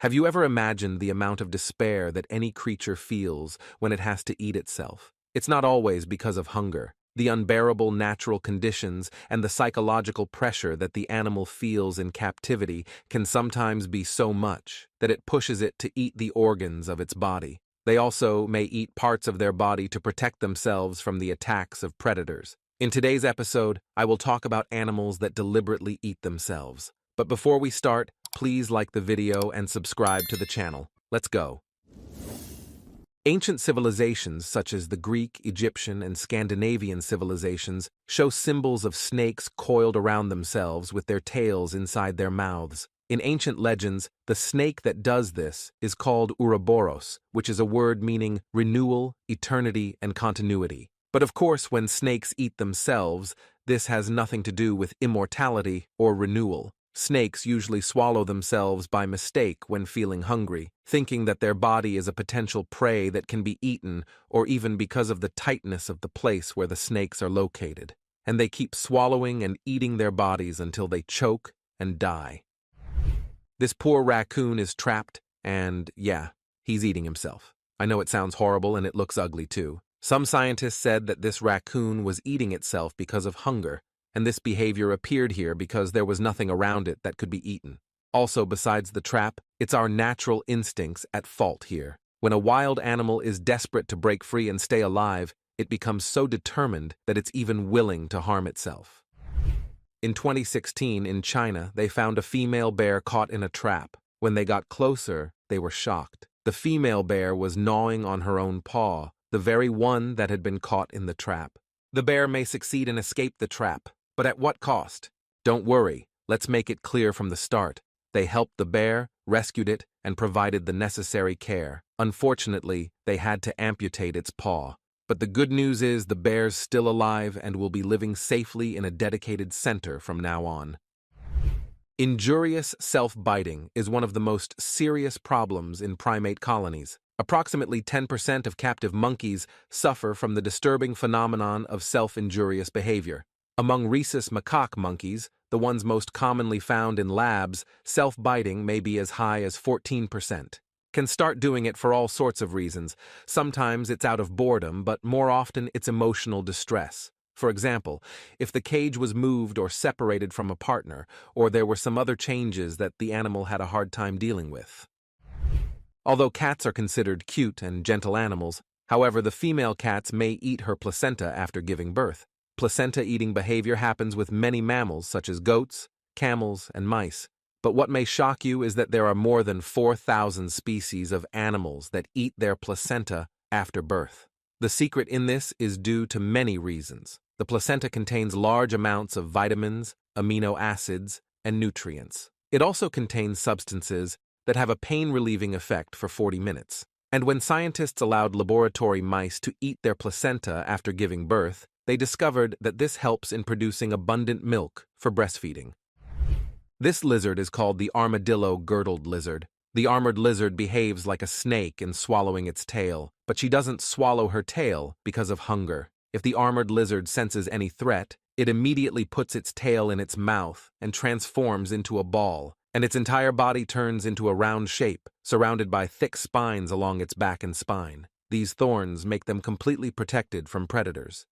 Have you ever imagined the amount of despair that any creature feels when it has to eat itself? It's not always because of hunger. The unbearable natural conditions and the psychological pressure that the animal feels in captivity can sometimes be so much that it pushes it to eat the organs of its body. They also may eat parts of their body to protect themselves from the attacks of predators. In today's episode, I will talk about animals that deliberately eat themselves. But before we start, please like the video and subscribe to the channel. Let's go. Ancient civilizations such as the Greek, Egyptian, and Scandinavian civilizations show symbols of snakes coiled around themselves with their tails inside their mouths. In ancient legends, the snake that does this is called Ouroboros, which is a word meaning renewal, eternity, and continuity. But of course, when snakes eat themselves, this has nothing to do with immortality or renewal. Snakes usually swallow themselves by mistake when feeling hungry, thinking that their body is a potential prey that can be eaten, or even because of the tightness of the place where the snakes are located. And they keep swallowing and eating their bodies until they choke and die. This poor raccoon is trapped, and yeah, he's eating himself. I know it sounds horrible and it looks ugly too. Some scientists said that this raccoon was eating itself because of hunger, and this behavior appeared here because there was nothing around it that could be eaten. Also, besides the trap, it's our natural instincts at fault here. When a wild animal is desperate to break free and stay alive, it becomes so determined that it's even willing to harm itself. In 2016, in China, they found a female bear caught in a trap. When they got closer, they were shocked. The female bear was gnawing on her own paw, the very one that had been caught in the trap. The bear may succeed and escape the trap, but at what cost? Don't worry, let's make it clear from the start. They helped the bear, rescued it, and provided the necessary care. Unfortunately, they had to amputate its paw. But the good news is the bear's still alive and will be living safely in a dedicated center from now on. Injurious self-biting is one of the most serious problems in primate colonies. Approximately 10% of captive monkeys suffer from the disturbing phenomenon of self-injurious behavior. Among rhesus macaque monkeys, the ones most commonly found in labs, self-biting may be as high as 14%. Can start doing it for all sorts of reasons. Sometimes it's out of boredom, but more often it's emotional distress. For example, if the cage was moved or separated from a partner, or there were some other changes that the animal had a hard time dealing with. Although cats are considered cute and gentle animals, however, the female cats may eat her placenta after giving birth. Placenta-eating behavior happens with many mammals such as goats, camels, and mice. But what may shock you is that there are more than 4,000 species of animals that eat their placenta after birth. The secret in this is due to many reasons. The placenta contains large amounts of vitamins, amino acids, and nutrients. It also contains substances that have a pain-relieving effect for 40 minutes. And when scientists allowed laboratory mice to eat their placenta after giving birth, they discovered that this helps in producing abundant milk for breastfeeding. This lizard is called the armadillo-girdled lizard. The armored lizard behaves like a snake in swallowing its tail, but she doesn't swallow her tail because of hunger. If the armored lizard senses any threat, it immediately puts its tail in its mouth and transforms into a ball, and its entire body turns into a round shape, surrounded by thick spines along its back and spine. These thorns make them completely protected from predators.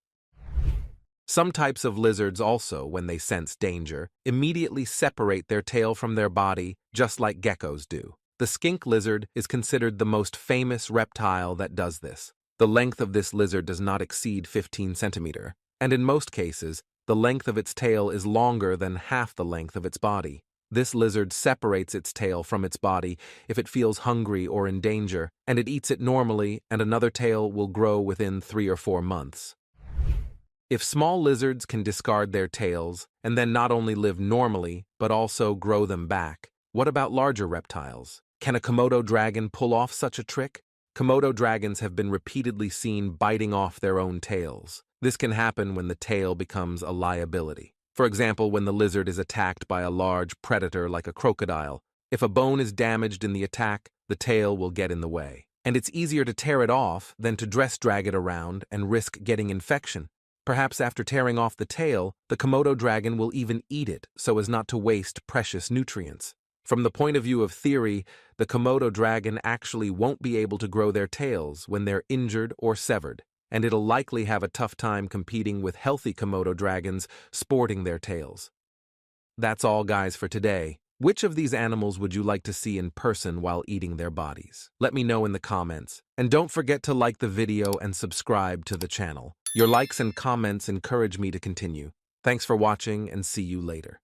Some types of lizards also, when they sense danger, immediately separate their tail from their body, just like geckos do. The skink lizard is considered the most famous reptile that does this. The length of this lizard does not exceed 15 centimeters, and in most cases, the length of its tail is longer than half the length of its body. This lizard separates its tail from its body if it feels hungry or in danger, and it eats it normally, and another tail will grow within 3 or 4 months. If small lizards can discard their tails and then not only live normally, but also grow them back, what about larger reptiles? Can a Komodo dragon pull off such a trick? Komodo dragons have been repeatedly seen biting off their own tails. This can happen when the tail becomes a liability. For example, when the lizard is attacked by a large predator like a crocodile. If a bone is damaged in the attack, the tail will get in the way. And it's easier to tear it off than to drag it around and risk getting infection. Perhaps after tearing off the tail, the Komodo dragon will even eat it so as not to waste precious nutrients. From the point of view of theory, the Komodo dragon actually won't be able to grow their tails when they're injured or severed, and it'll likely have a tough time competing with healthy Komodo dragons sporting their tails. That's all, guys, for today. Which of these animals would you like to see in person while eating their bodies? Let me know in the comments. And don't forget to like the video and subscribe to the channel. Your likes and comments encourage me to continue. Thanks for watching and see you later.